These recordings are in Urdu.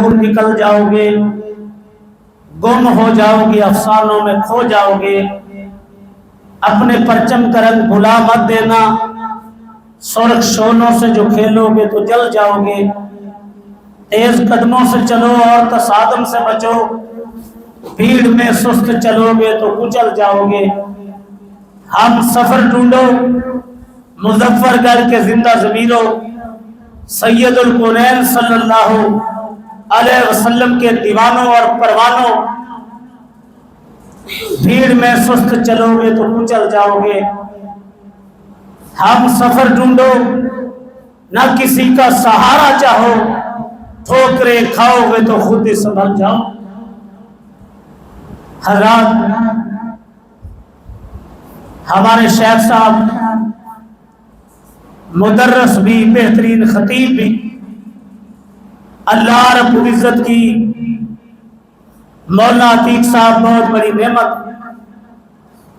دور نکل جاؤ گے، گم ہو جاؤ گے، افسانوں میں کھو جاؤ گے۔ اپنے پرچم کا رنگ بھلا مت دینا، سرخ شولوں سے جو کھیلو گے تو جل جاؤ گے۔ تیز قدموں سے چلو اور تصادم سے بچو، بھیڑ میں سست چلو گے تو کچل جاؤ گے۔ ہم سفر ڈھونڈو مظفر گڑھ کے زندہ ضمیروں، سید الکونین صلی اللہ علیہ وسلم کے دیوانوں اور پروانوں، بھیڑ میں سست چلو گے تو کچل جاؤ گے۔ ہم سفر ڈھونڈو نہ کسی کا سہارا چاہو، ٹھوکریں کھاؤ گے تو خود ہی سنبھل جاؤ۔ حضرات، ہمارے شیخ صاحب مدرس بھی، بہترین خطیب بھی، اللہ رب العزت کی مولانا عتیق صاحب بہت بڑی نعمت،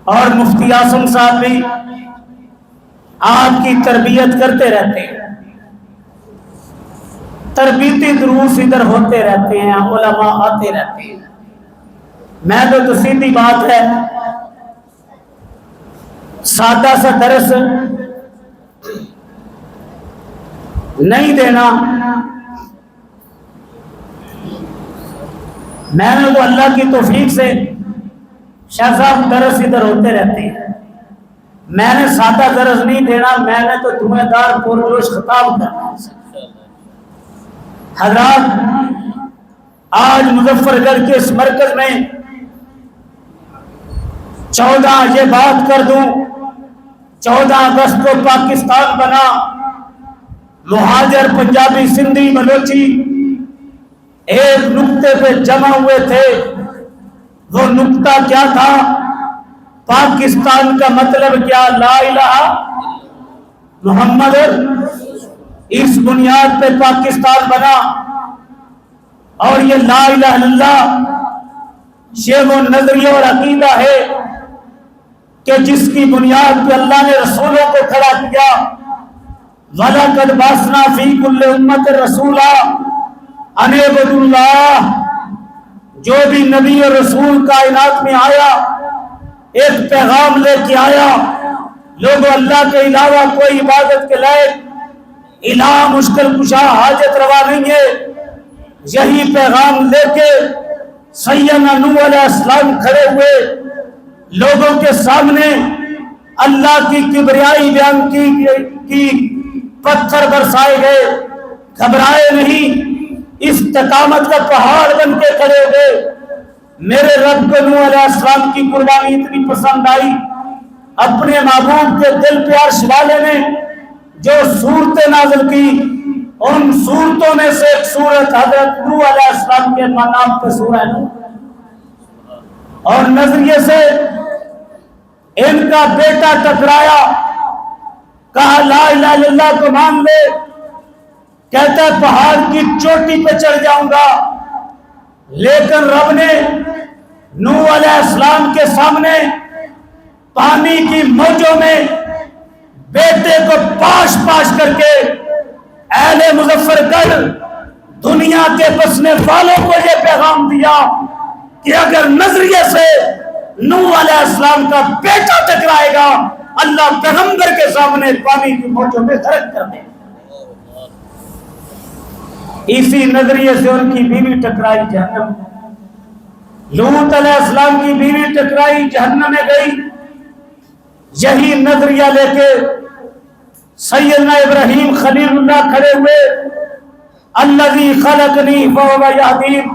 اور مفتی اعظم صاحب بھی آپ کی تربیت کرتے رہتے ہیں، تربیتی دروس ادھر ہوتے رہتے ہیں، علماء آتے رہتے ہیں۔ میں تو سیدھی بات ہے، سادہ سا درس نہیں دینا، میں نے تو اللہ کی توفیق سے شیخ صاحب درس ادھر ہوتے رہتے ہیں، میں نے سادہ درس نہیں دینا، میں نے تو دھویں دار پرجوش خطاب کرنا ہے۔ حضرات، آج مظفر گڑھ کے اس مرکز میں 14 یہ بات کر دوں، 14 اگست کو پاکستان بنا، مہاجر پنجابی سندھی بلوچی ایک نقطے پہ جمع ہوئے تھے۔ وہ نقطہ کیا تھا؟ پاکستان کا مطلب کیا؟ لا الہ محمد۔ اس بنیاد پہ پاکستان بنا، اور یہ لا الہ الا اللہ یہ وہ نظریہ اور عقیدہ ہے کہ جس کی بنیاد پہ اللہ نے رسولوں کو کھڑا کیا۔ وَلَقَدْ بَعَثْنَا فِي كُلِّ أُمَّةٍ رَسُولًا أَنِ اعْبُدُوا اللَّهَ، جو بھی نبی اور رسول کائنات میں آیا ایک پیغام لے کے آیا، لوگوں اللہ کے علاوہ کوئی عبادت کے لائق الہ مشکل کشا حاجت روا نہیں ہے۔ یہی پیغام لے کے سیدنا نوح علیہ السلام کھڑے ہوئے، لوگوں کے سامنے اللہ کی کبریائی بیان کی، پتھر برسائے گئے، گھبرائے نہیں، استقامت کا پہاڑ بن کے کھڑے ہو گئے۔ میرے رب کو نوح علیہ السلام کی قربانی اتنی پسند آئی، اپنے محبوب کے دل پہ عرش والے نے جو صورتیں نازل کی، ان صورتوں میں سے ایک صورت حضرت نوح علیہ السلام کے نام پہ سورہ نوح، اور نظریے سے ان کا بیٹا ٹکرایا، کہا لا الہ الا اللہ کو مان لے، کہتا ہے پہاڑ کی چوٹی پہ چڑھ جاؤں گا۔ لیکن رب نے نوح علیہ السلام کے سامنے پانی کی موجوں میں بیٹے کو پاش پاش کر کے اہل مظفر گڑھ دنیا کے بسنے والوں کو یہ پیغام دیا کہ اگر نظریے سے نوح علیہ السلام کا بیٹا ٹکرائے گا، اللہ پیغمبر کے سامنے پانی کی موجوں میں غرق کر دے۔ اسی نظریے سے ان کی بیوی ٹکرائی جہنم، لوط علیہ السلام کی بیوی ٹکرائی جہنم میں گئی۔ یہی نظریہ لے کے سیدنا ابراہیم خلیل اللہ کھڑے ہوئے، الذی خلقنی فہو یہدین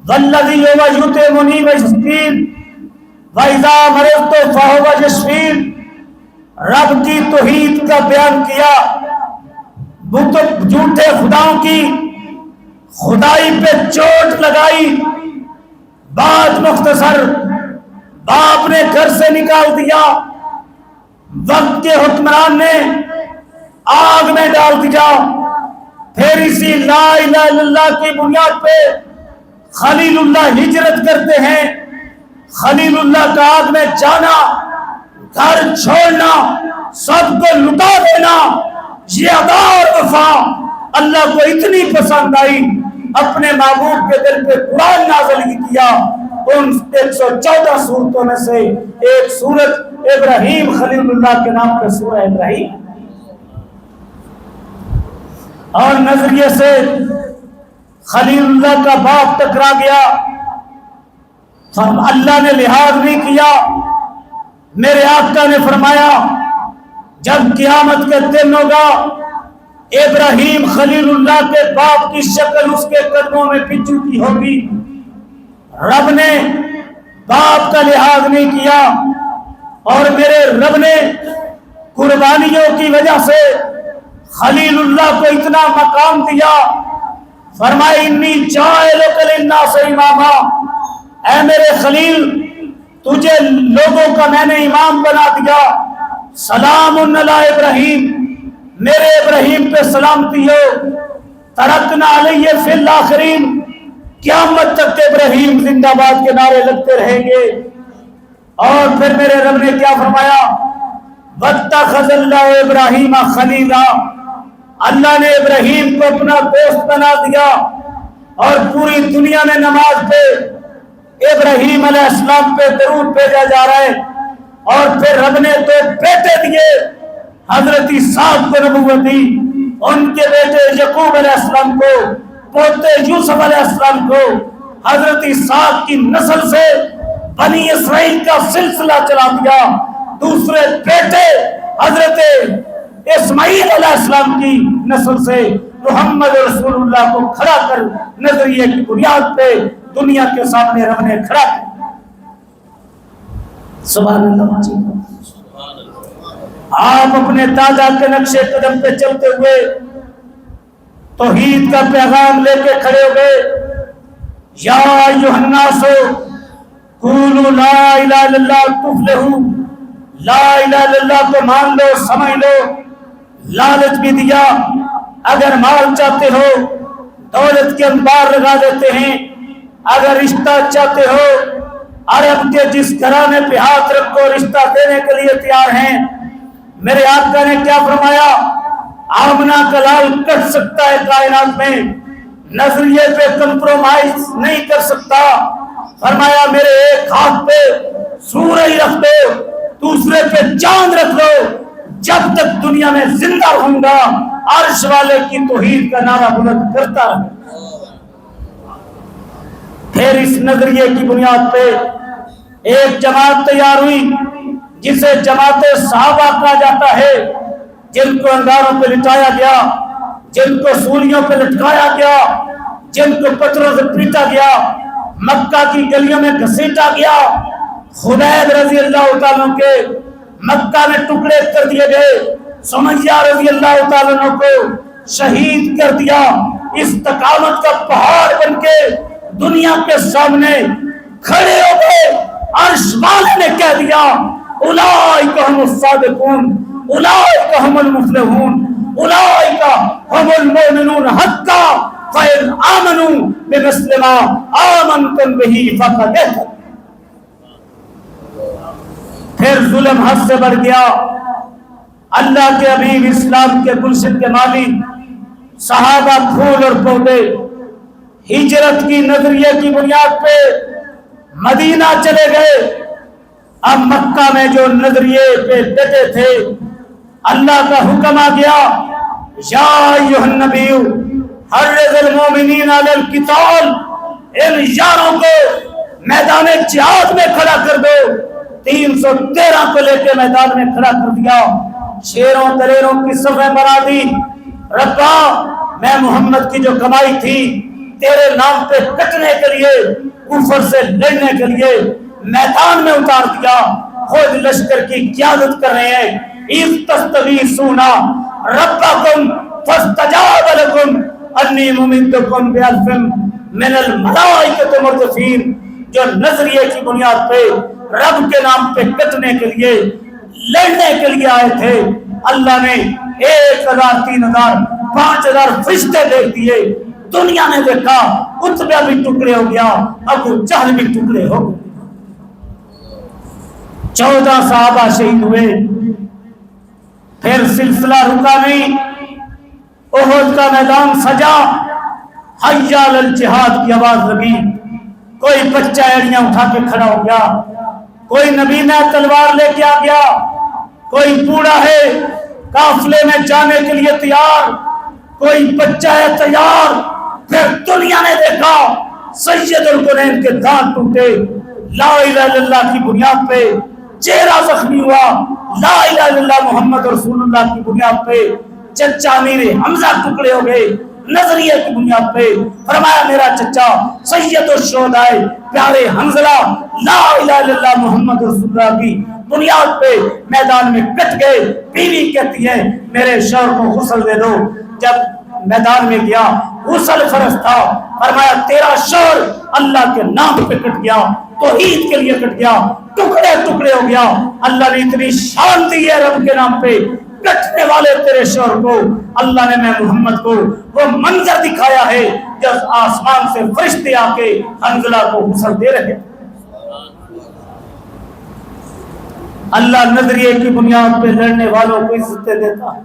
والذی هو یطعمنی ویسقین وَإِذَا مَرِضْتُ فَهُوَ یشفین۔ رب کی توحید کا بیان کیا، جھوٹے خداؤں کی خدائی پہ چوٹ لگائی، بات مختصر، باپ نے گھر سے نکال دیا، وقت کے حکمران نے آگ میں ڈال دیا، پھر اسی لا الہ الا اللہ کی بنیاد پہ خلیل اللہ ہجرت کرتے ہیں، خلیل اللہ کا آگ میں جانا، گھر چھوڑنا، سب کو لٹا دینا، یہ ادا اور وفا اللہ کو اتنی پسند آئی اپنے محبوب کے دل پہ قرآن نازل کیا. ان 114 صورتوں میں سے ایک سورت ابراہیم خلیل اللہ کے نام پہ سورہ ابراہیم. اور نظریے سے خلیل اللہ کا باپ ٹکرا گیا، اللہ نے لحاظ نہیں کیا. میرے آقا نے فرمایا جب قیامت کے دن ہوگا ابراہیم خلیل اللہ کے باپ کی شکل اس کے قدموں میں بچھو کی ہوگی. رب نے باپ کا لحاظ نہیں کیا اور میرے رب نے قربانیوں کی وجہ سے خلیل اللہ کو اتنا مقام دیا. فرمائے انی جاعلک للناس اماما، اے میرے خلیل تجھے لوگوں کا میں نے امام بنا دیا. سلام علی ابراہیم، میرے ابراہیم پہ سلامتی ہو. ترکنا علیہ فی الاخرین، قیامت تک ابراہیم زندہ باد کے نعرے لگتے رہیں گے. اور پھر میرے رب نے کیا فرمایا؟ واتخذ اللہ ابراہیم خلیلا، اللہ نے ابراہیم کو اپنا دوست بنا دیا. اور پوری دنیا میں نماز پہ ابراہیم علیہ السلام پہ درود بھیجا جا رہا ہے. اور پھر رب نے دو بیٹے دیے، حضرت اسحاق کو نبوت دی، ان کے بیٹے یعقوب علیہ السلام کو، پوتے یوسف علیہ السلام کو. حضرت اسحاق کی نسل سے بنی اسرائیل کا سلسلہ چلا دیا. دوسرے بیٹے حضرت اسماعیل علیہ السلام کی نسل سے محمد رسول اللہ کو کھڑا کر نظریے کی بنیاد پہ دنیا کے سامنے رب نے کھڑا کیا. سبحان اللہ. آپ اپنے دادا کے نقشے قدم پہ چلتے ہوئے توحید کا پیغام لے کے کھڑے ہو گئے. یا ایھا الناس قولوا لا الہ الا اللہ تفلحوا، لا الہ الا اللہ کو مان لو، سمجھ لو. لالچ بھی دیا، اگر مال چاہتے ہو دولت کے انبار لگا دیتے ہیں. اگر رشتہ چاہتے ہو عرب کے جس گھرانے پہ ہاتھ رکھو رشتہ دینے کے لیے تیار ہیں. میرے آقا نے کیا فرمایا؟ آمنہ کا لال کٹ سکتا ہے کائنات میں، نظریے پہ کمپرومائز نہیں کر سکتا. فرمایا میرے ایک ہاتھ پہ سورج رکھ دو، دوسرے پہ چاند رکھ دو، جب تک دنیا میں زندہ ہوں گا عرش والے کی توحید کا نعرہ بلند کرتا رہے. پھر اس نظریے کی بنیاد پہ ایک جماعت تیار ہوئی جسے جماعت صحابہ کہا جاتا ہے، جن کو انگاروں پہ لٹایا گیا، جن کو سولیوں پہ لٹکایا گیا، جن کو پتھروں سے پیٹا گیا، مکہ کی گلیوں میں گھسیٹا گیا. خبیب رضی اللہ تعالیٰ کے مکہ میں ٹکڑے کر دیے گئے، سمیہ رضی اللہ تعالیٰ کو شہید کر دیا. استقامت کا پہاڑ بن کے دنیا کے سامنے کھڑے ہو گئے. عرش والے نے کہہ دیا اولئک ہم الصادقون، اولئک ہم المفلحون، اولئک ہم المؤمنون حقا فإن آمنوا بمثل ما آمنتم به فقد اهتدوا. پھر ظلم حد سے بڑھ گیا. اللہ کے حبیب اسلام کے گلشن کے مالی صحابہ پھول اور پودے ہجرت کی نظریے کی بنیاد پہ مدینہ چلے گئے. اب مکہ میں جو نظریے پہ ڈٹے تھے اللہ کا حکم آ گیا یا ایھا النبی حرض المؤمنین علی القتال، ان یاروں کو میدان جہاد میں کھڑا کر دو. 313 کو لے کے میدان میں کھڑا کر دیا. شیروں دلیروں کی صفیں بنا دی. ربا میں محمد کی جو کمائی تھی تیرے نام پہ کٹنے کے لیے، کفر سے لڑنے کے لیے میدان میں اتار دیا. خود لشکر کی قیادت کر رہے ہیں. اذ تستغیثون ربکم فاستجاب لکم انی ممدکم بألف من الملائکۃ مردفین. جو نظریے کی بنیاد پہ رب کے نام پہ کٹنے کے لیے لڑنے کے لیے آئے تھے، اللہ نے 1000 3000 5000 فرشتے دیکھ دیے. دنیا نے دیکھا عتبہ بھی ٹکڑے ہو گیا، ابو جہل بھی ٹکڑے ہو گئے. 14 صحابہ شہید ہوئے. پھر سلسلہ رکا نہیں. احد کا میدان سجا. حی علی الجہاد کی آواز لگی، کوئی بچہ ایڑیاں اٹھا کے کھڑا ہو گیا، کوئی نبینا تلوار لے کے آ گیا، کوئی بوڑھا ہے قافلے میں جانے کے لیے تیار، کوئی بچہ ہے تیار۔ پھر دنیا نے دیکھا سید القرنین کے دانت ٹوٹے، لا الہ الا اللہ کی بنیاد پہ چہرہ زخمی ہوا، لا الہ الا اللہ محمد رسول اللہ کی بنیاد پہ چچا امیر حمزہ ٹکڑے ہو گئے، نظریے کی بنیاد پہ فرمایا میرا چچا سید الشہداء پیارے حنظلہ لا الہ الا اللہ محمد رسول اللہ کی بنیاد پہ میدان میں کٹ گئے۔ بیوی کہتی ہے میرے شوہر کو غسل دے دو۔ جب میدان میں گیا غسل فرض تھا، فرمایا تیرا شوہر اللہ کے نام پہ کٹ گیا، توحید کے لیے کٹ گیا، ٹکڑے ٹکڑے ہو گیا۔ اللہ نے اتنی شان دی ہے رب کے نام پہ، کٹنے والے تیرے شوہر کو اللہ نے میں محمد کو وہ منظر دکھایا ہے جب آسمان سے فرشتے آ کے حنظلہ کو غسل دے رہے۔ اللہ نظریے کی بنیاد پہ لڑنے والوں کو عزتیں دیتا ہے۔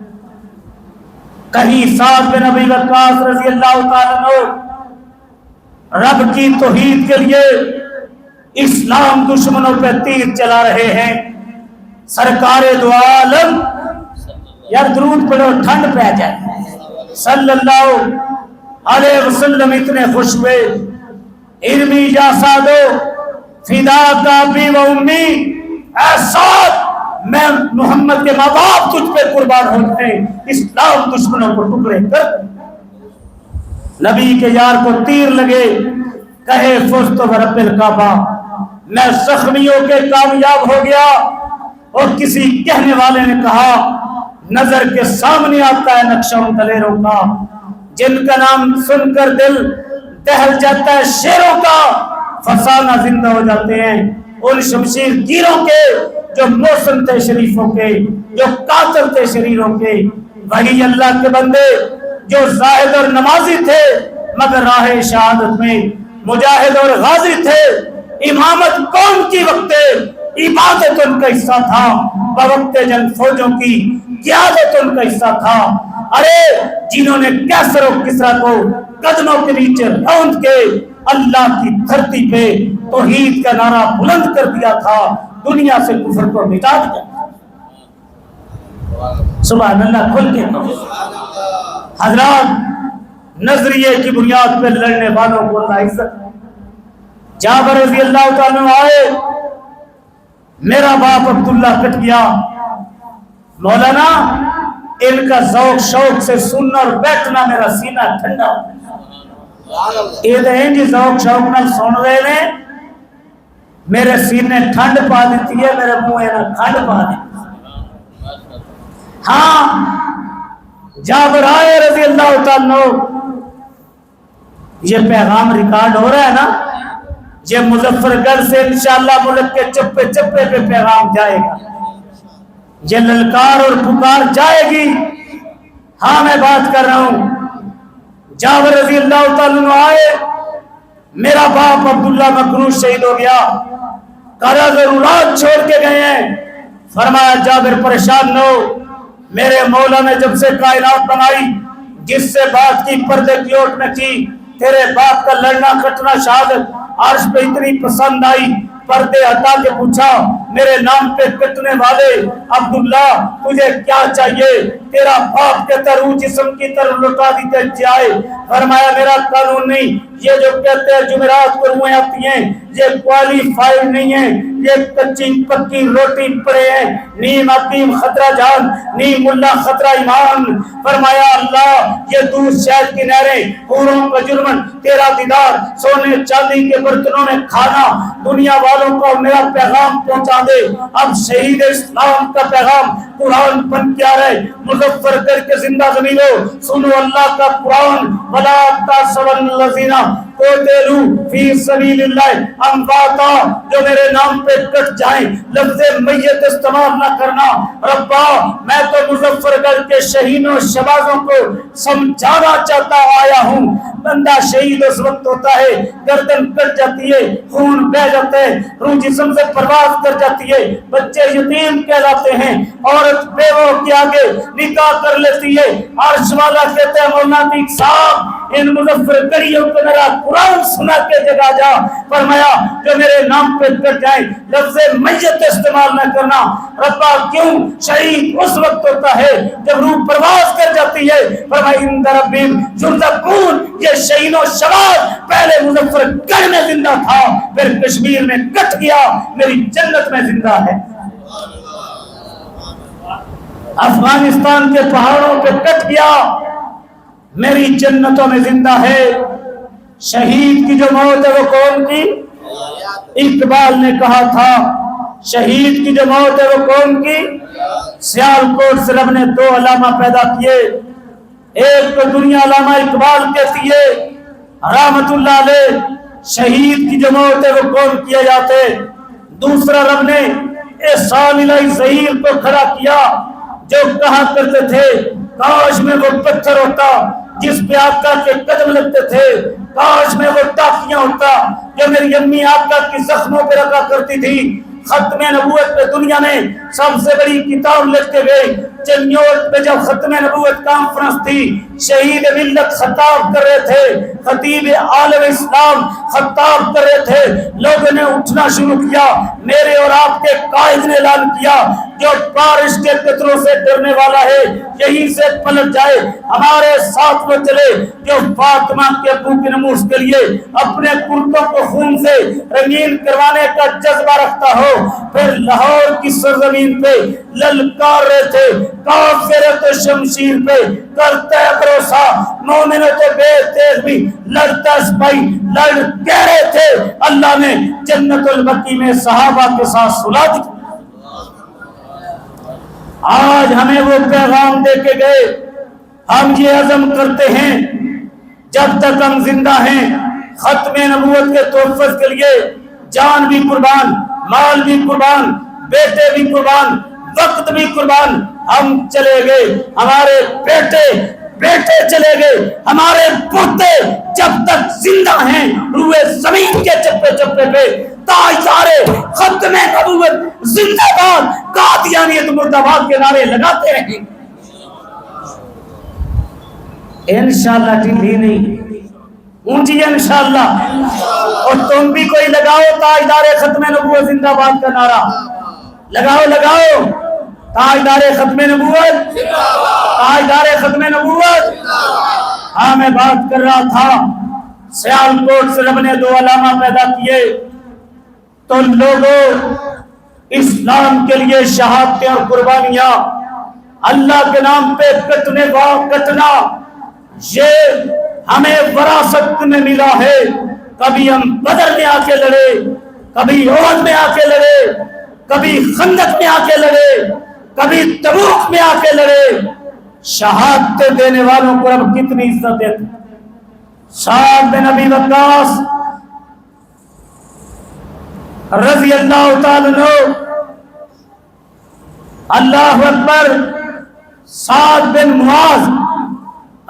کہیں سعد بن ابی وقاص رضی اللہ تعالیٰ عنہ رب کی توحید کے لیے اسلام دشمنوں پہ تیر چلا رہے ہیں، سرکار دو عالم یار درود پڑھو ٹھنڈ پہ جائے صلی اللہ علیہ وسلم اتنے خوش ہوئے، ارمی یا سعدو فدا کا ابی و امی، اے سعد میں محمد کے ماں باپ تجھ پہ قربان ہو جائیں، اسلام دشمنوں کو ٹکڑے کر۔ نبی کے یار کو تیر لگے، کہے فزت برب الکعبہ، میں زخمیوں کے کامیاب ہو گیا۔ اور کسی کہنے والے نے کہا نظر کے سامنے آتا ہے نقشہ ان دلیروں کا جن کا نام سن کر دل دہل جاتا ہے، شیروں کا فسانہ زندہ ہو جاتے ہیں، ان شمشیر گیروں کے جو محسن تھے شریفوں کے، جو قاتل تھے شریروں کے۔ وہی اللہ کے بندے جو زاہد اور نمازی تھے مگر راہ شہادت میں مجاہد اور غازی تھے، امامت قوم کی وقت عبادت ان کا حصہ تھا، بوقت جنگ فوجوں کی قیادت ان کا حصہ تھا۔ ارے جنہوں نے کیسر و کسرا کو قدموں کے نیچے روند کے اللہ کی دھرتی پہ توحید کا نعرہ بلند کر دیا تھا، دنیا سے کفر کو مٹا دیا۔ سبحان اللہ کھل کے حضرات، نظریے کی بنیاد پہ لڑنے والوں کو اللہ عزت۔ جابر رضی اللہ تعالیٰ عنہ آئے، میرا باپ عبداللہ کٹ گیا، مولانا ان کا ذوق شوق سے سننا اور بیٹھنا میرا سینہ ٹھنڈا یہ دہیں جی ذوق شوق نہ سن رہے ہیں، میرے سینے ٹھنڈ پا دیتی ہے، میرے منہ نہ کھنڈ پا دیتی۔ ہاں جابر آئے رضی اللہ تعالیٰ عنہ، یہ پیغام ریکارڈ ہو رہا ہے نا، یہ مظفر گڑھ سے انشاءاللہ ملک کے چپے چپے پہ پیغام جائے گا، یہ للکار اور پکار جائے گی۔ ہاں میں بات کر رہا ہوں، جابر رضی اللہ تعالیٰ عنہ آئے، میرا باپ عبداللہ مکروہ شہید ہو گیا، قرض ضرورات چھوڑ کے گئے ہیں۔ فرمایا جابر پریشان نہ ہو، میرے مولا نے جب سے کائنات بنائی، جس سے بات کی پردے کی اوٹ نہ کی، تیرے باپ کا لڑنا کٹنا شہادت عرش پہ اتنی پسند آئی، پردے ہٹا کے پوچھا میرے نام پہ کٹنے والے عبداللہ تجھے کیا چاہیے؟ تیرا باپ کے تر جسم کی طرف لٹا دیتے جائے۔ فرمایا میرا قانون نہیں، یہ جو کہتے ہیں جمعرات کو روئیں آتی ہیں یہ کوالیفائیڈ نہیں ہے، یہ کچی پکی روٹی پڑے ہیں، نیم حکیم خطرہ جان نیم ملا خطرہ ایمان۔ فرمایا اللہ یہ دودھ شہد کی نہریں حوروں کا جرمن تیرا دیدار سونے چاندی کے برتنوں میں کھانا، دنیا والوں کو میرا پیغام پہنچا دے۔ اب شہید اسلام کا پیغام قرآن بن کے آ رہے، مظفر گڑھ کے زندہ زمینوں سنو اللہ کا قرآن، وَلَا تَحْسَبَنَّ الَّذِينَ قُتِلُوا فِي سَبِيلِ اللَّهِ امْوَاتًا، جو میرے نام پہ کٹ جائیں، لفظ میت استعمال نہ کرنا۔ ربا میں تو مظفر گڑھ کے شہیدوں شہبازوں کو سمجھانا چاہتا آیا ہوں، بندہ شہید اس وقت ہوتا ہے گردن کٹ جاتی ہے، خون بہ جاتا ہے، روح جسم سے پرواز کر جاتی ہے، بچے یتیم کہلاتے ہیں، عورت بیوہ کے آگے نکاح کر لیتی ہے۔ عرش والا کہتے ہیں مولانا صاحب ان مظفر کڑیوں کو میرا قرآن سنا کے جگا جا۔ فرمایا جو میرے نام پہ کٹ جائے لفظ میت استعمال نہ کرنا۔ ربا کیوں؟ شہید اس وقت ہوتا ہے جب روح پرواز کر جاتی ہے۔ فرمایا ان ربہم یرزقون، یہ شہید و شباب پہلے مظفر گڑھ میں زندہ تھا، پھر کشمیر میں کٹ گیا، میری جنت میں زندہ ہے۔ افغانستان کے پہاڑوں پہ کٹ گیا، میری جنتوں میں زندہ ہے۔ شہید کی جو موت ہے وہ کون کی؟ اقبال نے کہا تھا شہید کی جو موت ہے وہ کون کی؟ سیالکوٹ سے رب نے دو علامہ پیدا کیے، ایک تو دنیا علامہ اقبال کہتی ہے رحمت اللہ علیہ، شہید کی جو موت ہے وہ کون کیا جاتے، دوسرا رب نے احسان الہی ظہیر کو کھڑا کیا جو کہا کرتے تھے کاش میں وہ پتھر ہوتا جس پہ آقا کے قدم لگتے تھے، کاش میں وہ ٹاکیاں ہوتا جو میری امی آقا کی زخموں پہ رکھا کرتی تھی۔ ختم نبوت پہ دنیا میں سب سے بڑی کتاب لکھتے گئے، چنیوٹ پہ جب ختم نبوت کانفرنس تھی، شہید ملت خطاب کر رہے تھے، خطیب عالم اسلام خطاب کر رہے تھے، لوگوں نے اٹھنا شروع کیا، میرے اور آپ کے قائد نے اعلان کیا جو بارش کے قطروں سے ڈرنے والا ہے یہیں سے پلٹ جائے، ہمارے ساتھ وہ چلے جو فاطمہ کے ابو کے نموز کے لیے اپنے کرتوں کو خون سے رنگین کروانے کا جذبہ رکھتا ہو۔ پھر لاہور کی سرزمین پہ للکار رہے تھے کافرت شمشیر پہ، کرتا ہے بھروسہ مومنوں تو بے تیز بھی لڑتا سپاہی لڑ کہہ رہے تھے، اللہ نے جنت البقیع میں صحابہ کے ساتھ سلا دی۔ آج ہمیں وہ پیغام دے کے گئے، ہم یہ عزم کرتے ہیں جب تک ہم زندہ ہیں ختم نبوت کے تحفظ کے لیے جان بھی قربان، مال بھی قربان، بیٹے بھی قربان، وقت بھی قربان، ہم چلے گئے، ہمارے بیٹے چلے گئے، ہمارے پوتے جب تک زندہ ہیں روئے زمین کے چپے چپے پہ تاجدار ختم نبوت زندہ باد قادیانیت مرد آباد کے نعرے لگاتے رہیں۔ انشاءاللہ ٹھیک نہیں اونچی ہے انشاءاللہ، اور تم بھی کوئی لگاؤ تاجدار ختم نبوت زندہ باد کا نعرہ، لگاؤ تاجدار ختم نبوت، تاجدار ختم نبوت۔ ہاں میں بات کر رہا تھا سیالکوٹ سے رب نے دو علامہ پیدا کیے تو لوگوں اسلام کے لیے شہادتیں اور قربانیاں اللہ کے نام پہ کٹنا یہ ہمیں وراثت میں ملا ہے۔ کبھی ہم بدر میں آ کے لڑے، کبھی احد میں آ کے لڑے، کبھی خندق میں آ کے لڑے، کبھی تبوک میں آ کے لڑے، شہادتیں دینے والوں کو اب کتنی عزت دیتے۔ سعد بن ابی وقاص رضی اللہ تعالیٰ عنہ، اللہ اکبر، سعد بن معاذ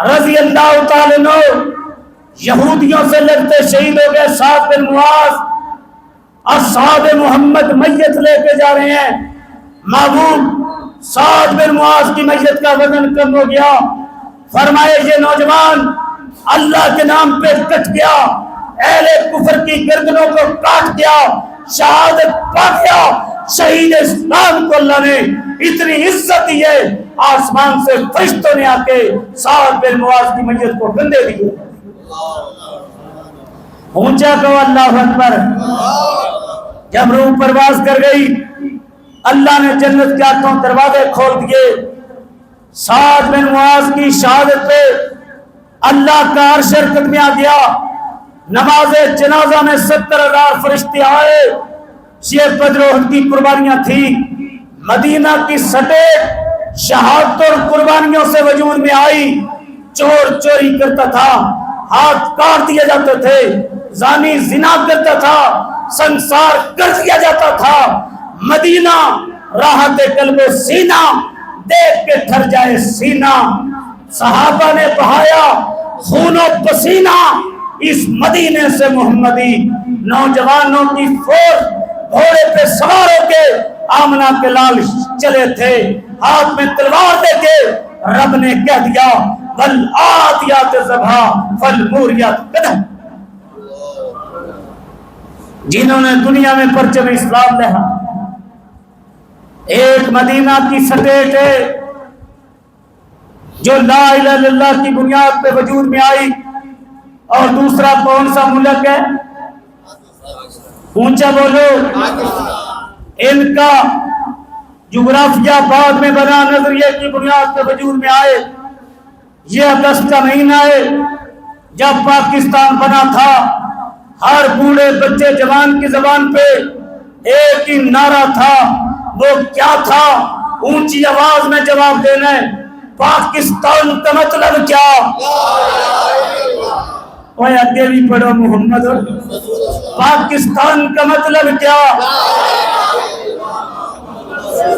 رضی اللہ تعالیٰ عنہ یہودیوں سے لڑتے شہید ہو گئے۔ سعد بن معاذ اصحاب محمد میت لے کے جا رہے ہیں، محبوب سعد بن معاذ کی میت کا وزن کم ہو گیا، فرمائے یہ نوجوان اللہ کے نام پہ کٹ گیا، اہل کفر کی گردنوں کو کاٹ گیا، شہادت پا گیا، شہید اسلام کو اللہ نے اتنی عزت دی ہے، آسمان سے فرشتوں نے آ کے سعد بن معاذ کی میت کو کندھے دیے۔ اونچا کہو اللہ اکبر۔ جب روح پرواز کر گئی اللہ نے جنت کے ہاتھوں دروازے کھول دیے، سعد بن معاذ کی شہادت پہ اللہ کا عرش حرکت میں آ گیا، نماز جنازہ میں 70,000 فرشتے آئے، یہ بدر و احد کی قربانیاں تھی، مدینہ کی سٹیٹ شہادت اور قربانیوں سے وجود میں آئی، چور چوری کرتا تھا ہاتھ کاٹ دیے جاتے تھے، زانی زنا کرتا تھا سنسار کر دیا جاتا تھا، مدینہ راحت قلب و سینہ دیکھ کے ٹھر جائے سینہ، صحابہ نے بہایا خون و پسینہ اس مدینے سے محمدی، نوجوانوں کی فوج گھوڑے پہ سوار ہو کے آمنہ کے لال چلے تھے، ہاتھ میں تلوار دے کے رب نے کہہ دیا والعادیات ضبحا فالموریات قدحا، جنہوں نے دنیا میں پرچم اسلام لہا۔ ایک مدینہ کی سٹیٹ ہے جو لا الہ الا اللہ کی بنیاد پہ وجود میں آئی، اور دوسرا کون سا ملک ہے؟ اونچا بولو۔ ان کا جغرافیہ بعد میں بنا، نظریے کی بنیاد پہ وجود میں آئے۔ یہ اگست کا مہینہ ہے جب پاکستان بنا تھا، ہر بوڑھے بچے جوان کی زبان پہ ایک ہی نعرہ تھا، وہ کیا تھا؟ اونچی آواز میں جواب دینا ہے، پاکستان کا مطلب کیا؟ اوے آگے بھی پڑھو محمد، پاکستان کا مطلب کیا؟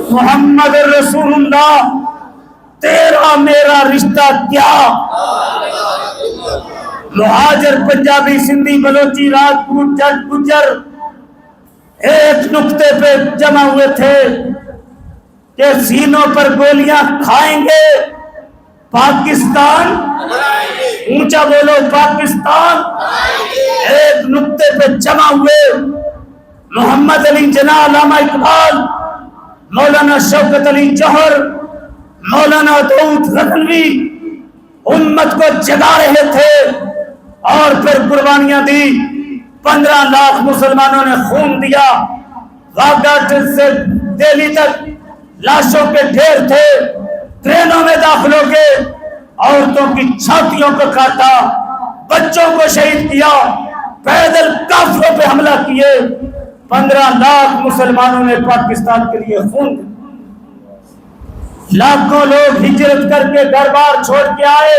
محمد رسول اللہ، تیرا میرا رشتہ کیا؟ مہاجر، پنجابی، سندھی، بلوچی، راجپوت، جٹ، گجر ایک نقطے پہ جمع ہوئے تھے کہ سینوں پر گولیاں کھائیں گے، پاکستان، اونچا بولو، پاکستان۔ ایک نقطے پہ جمع ہوئے، محمد علی جناح، علامہ اقبال، مولانا شوکت علی جوہر، مولانا داؤد غزنوی امت کو جگا رہے تھے، اور پھر قربانیاں دی۔ 15 لاکھ مسلمانوں نے خون دیا، واگا سے دہلی تک لاشوں کے ڈھیر تھے، ٹرینوں میں داخل ہو گئے، عورتوں کی چھاتیوں کو کاٹا، بچوں کو شہید کیا، پیدل کافروں پہ حملہ کیے۔ 15 لاکھ مسلمانوں نے پاکستان کے لیے خون دیا۔ لاکھوں لوگ ہجرت کر کے گھر بار چھوڑ کے آئے،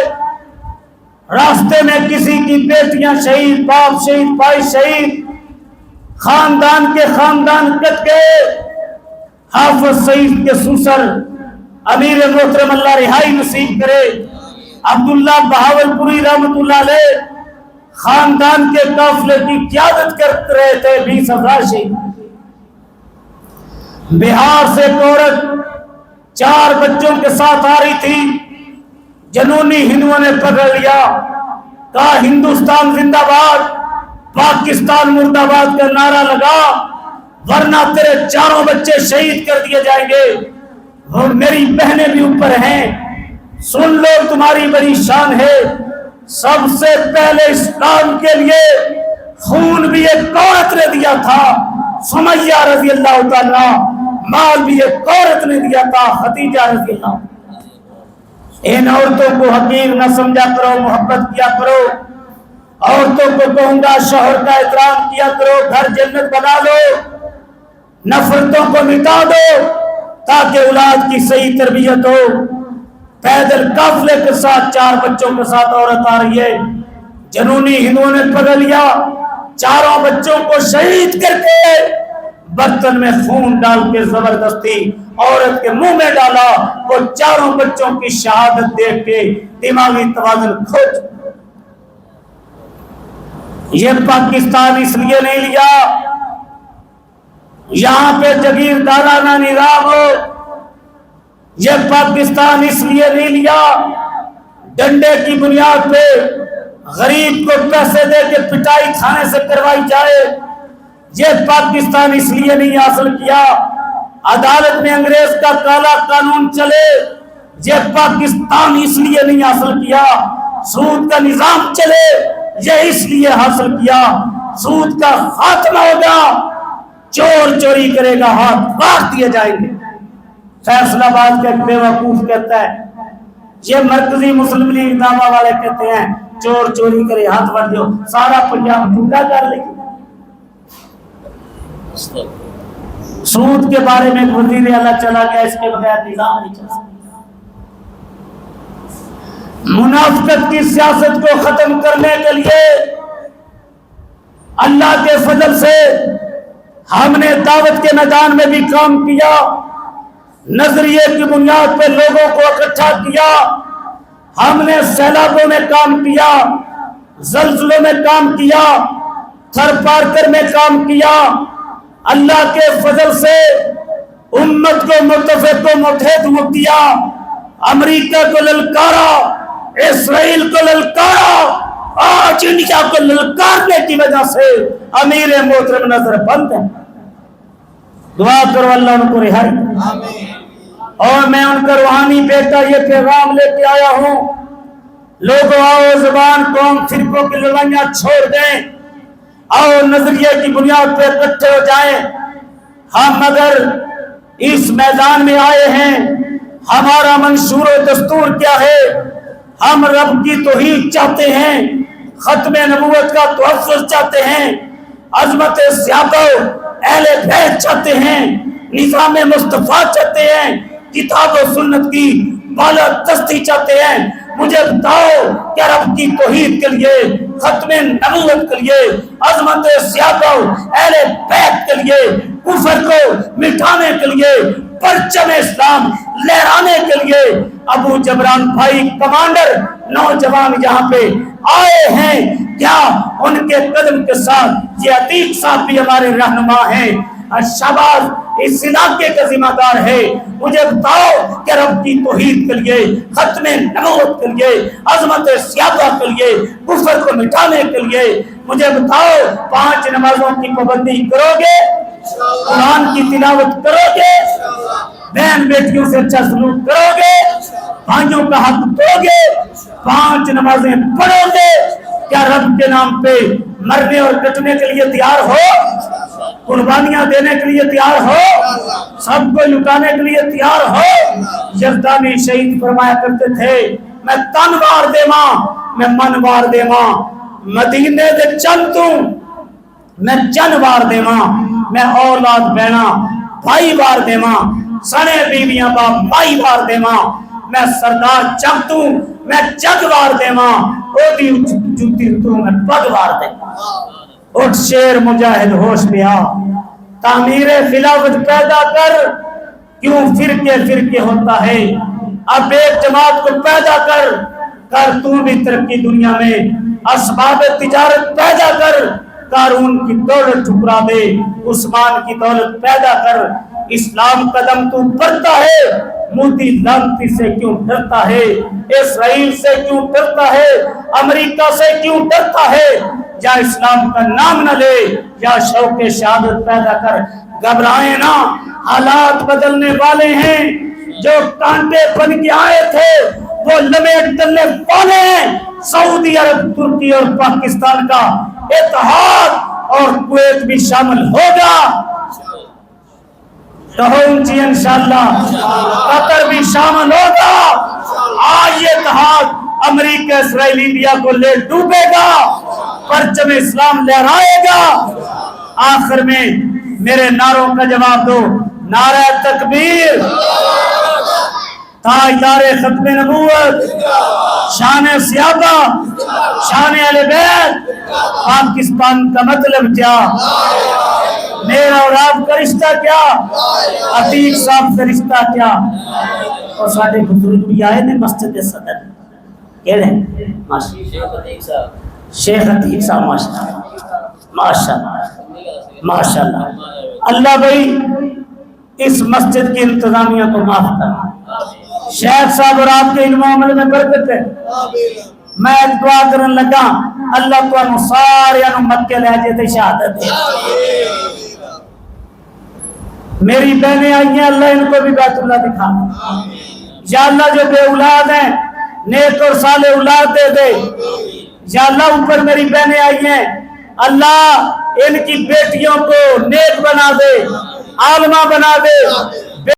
راستے میں کسی کی بیٹیاں شہید، باپ شہید، بھائی شہید، خاندان کے خاندان کٹ گئے۔ حافظ سعید کے سوسر امیر محترم اللہ رہائی نصیب کرے، عبداللہ بہاولپوری رحمت اللہ علیہ خاندان کے قافلے کی قیادت کر رہے تھے، 20 افراد شہید۔ بہار سے ایک عورت 4 بچوں کے ساتھ آ رہی تھی، جنونی ہندوؤں نے پکڑ لیا، کہا ہندوستان زندہ باد، پاکستان مرد آباد کا نعرہ لگا، ورنہ تیرے 4 بچے شہید کر دیے جائیں گے، اور میری بہنیں بھی اوپر ہیں، سن لو تمہاری بڑی شان ہے۔ سب سے پہلے اسلام کے لیے خون بھی ایک عورت نے دیا تھا، سمیہ رضی اللہ تعالیٰ، مال بھی ایک عورت نے دیا تھا، خدیجہ رضی اللہ۔ ان عورتوں کو حقیر نہ سمجھا کرو، محبت کیا کرو۔ عورتوں کو کہوں گا شوہر کا احترام کیا کرو، گھر جنت بنا لو، نفرتوں کو مٹا دو تاکہ اولاد کی صحیح تربیت ہو۔ پیدل قافلے کے ساتھ 4 بچوں کے ساتھ عورت آ رہی ہے، جنونی ہندوؤں نے پکڑ لیا، 4 بچوں کو شہید کر کے برتن میں خون ڈال کے زبردستی عورت کے منہ میں ڈالا۔ وہ 4 بچوں کی شہادت دیکھ کے دماغی توازن کھو چکا۔ یہ پاکستان اس لیے نہیں لیا یہاں پہ جگیردارانہ نظام ہو، یہ پاکستان اس لیے نہیں لیا ڈنڈے کی بنیاد پہ غریب کو پیسے دے کے پٹائی کھانے سے کروائی جائے، یہ پاکستان اس لیے نہیں حاصل کیا عدالت میں انگریز کا کالا قانون چلے، یہ پاکستان اس لیے نہیں حاصل کیا سود کا نظام چلے، یہ اس لیے حاصل کیا سود کا خاتمہ ہوگا، چور چوری کرے گا ہاتھ کاٹ دیے جائیں گے۔ فیصلہ آباد کا ایک بیوقوف کہتا ہے، یہ مرکزی مسلم لیگ دعویٰ والے کہتے ہیں چور چوری کرے ہاتھ بڑھ دو، سارا پنجاب ڈھونڈا کر لے۔ سود کے بارے میں وزیر اعلیٰ چلا گیا، اس کے بغیر نظام نہیں چل سکتا۔ منافقت کی سیاست کو ختم کرنے کے لیے اللہ کے فضل سے ہم نے دعوت کے میدان میں بھی کام کیا، نظریے کی بنیاد پہ لوگوں کو اکٹھا کیا، ہم نے سیلابوں میں کام کیا، زلزلوں میں کام کیا، تھر پارکر میں کام کیا، اللہ کے فضل سے امت کو متفق و متحد کیا، امریکہ کو للکارا، اسرائیل کو للکارا، آج انڈیا کو للکارنے کی وجہ سے امیر محترم نظر بند ہے. دعا کرو اللہ ان کو رہائی. اور میں ان کا روحانی بیٹا یہ پیغام لے کے آیا ہوں، لوگوں آؤ زبان قوم فرقوں کی لڑائیاں چھوڑ دیں، آؤ نظریے کی بنیاد پہ اکٹھے ہو جائیں. ہم اگر اس میدان میں آئے ہیں، ہمارا منشور و دستور کیا ہے؟ ہم رب کی توحید چاہتے ہیں، ختم نبوت کا تحفظ چاہتے ہیں، عظمت صحابہ اہل بیت چاہتے ہیں، نظام مصطفیٰ چاہتے ہیں، کتاب و سنت کی بالادستی چاہتے ہیں. مجھے بتاؤ کہ رب کی توحید کے لیے، ختم نبوت کے لیے، عظمت صحابہ اہل بیت کے لیے، کفر کو مٹانے کے لیے، پرچم اسلام لہرانے کے لیے ابو جبران بھائی کمانڈر نوجوان یہاں پہ آئے ہیں، کیا ان کے قدم کے ساتھ یہ عتیق صاحب بھی ہمارے رہنما ہیں؟ شہباز اس علاقے کا ذمہ دار ہے. مجھے بتاؤ کہ رب کی توحید کے لیے، ختم نبوت کے لیے، عظمت صحابہ کے لیے، کفر کو مٹانے کے لیے مجھے بتاؤ 5 نمازوں کی پابندی کرو گے؟ قرآن کی تلاوت کرو گے؟ بہن بیٹیوں سے اچھا سلوک کرو گے؟ بھائیوں کا حق دو گے؟ 5 نمازیں پڑھو گے؟ کیا رب کے نام پہ مرنے اور کٹنے کے لیے تیار ہو؟ قربانیاں دینے کے لیے تیار ہو؟ سب کو لٹانے کے لیے تیار ہو؟ یزدانی شہید فرمایا کرتے تھے، میں تن وار دے ماں، میں من وار دے ماں، مدینے دے چند تو میں چن وار دے ماں، میں اولاد بہنا بھائی وار دے ماں، سنے بیویاں باپ مائی وار دے ماں، میں سردار چم تو میں جگ وار دے ماں، او دی جوتی تو میں پگ وار دے ماں. اٹھ شیر مجاہد ہوش میں آ، تعمیر خلافت پیدا کر. کیوں فرقے فرقے ہوتا ہے؟ اب ایک جماعت کو پیدا کر تو بھی ترقی دنیا میں. اسباب تجارت پیدا کر، قارون کی دولت ٹھکرا دے، عثمان کی دولت پیدا کر. اسلام قدم تو بڑھتا ہے، مودی لانتی سے کیوں ڈرتا ہے؟ اسرائیل سے کیوں ڈرتا ہے؟ امریکہ سے کیوں ڈرتا ہے؟ یا اسلام کا نام نہ لے یا شوق شہادت پیدا کر. گھبرائیں نہ، حالات بدلنے والے ہیں. جو کانٹے بن کے آئے تھے وہ لمیٹ ڈلنے والے ہیں. سعودی عرب، ترکی اور پاکستان کا اتحاد اور کویت بھی شامل ہوگا. کہو انچی انشاءاللہ. قطر بھی شامل ہوگا. آج یہ اتحاد امریکہ، اسرائیل، انڈیا کو لے ڈوبے گا، پرچم اسلام لہرائے گا. آخر میں میرے نعروں کا جواب دو. نعرہ تکبیر، تاجدار ختم نبوت، شان صحابہ، شان اہل بیت. پاکستان کا مطلب کیا؟ میرا اور آپ کا رشتہ کیا؟ عتیق صاحب سے رشتہ کیا؟ اور سارے بزرگ بھی آئے نے مسجد صدر کہڑے شیخ عتیق صاحب. ماشاءاللہ. اللہ بھائی اس مسجد کی انتظامیہ کو معاف کر. شیخ صاحب اور آپ کے علم و عمل میں برکت ہے. میں دعا کرنے لگا اللہ کو سارے امت کے لہجے تے شہادت دے. میری بہنیں آئی ہیں، اللہ ان کو بھی بیت اللہ دکھا. یا اللہ جو بے اولاد ہیں نیک اور صالح اولاد دے دے. یا اللہ اوپر میری بہنیں آئی ہیں، اللہ ان کی بیٹیوں کو نیک بنا دے، عالمہ بنا دے،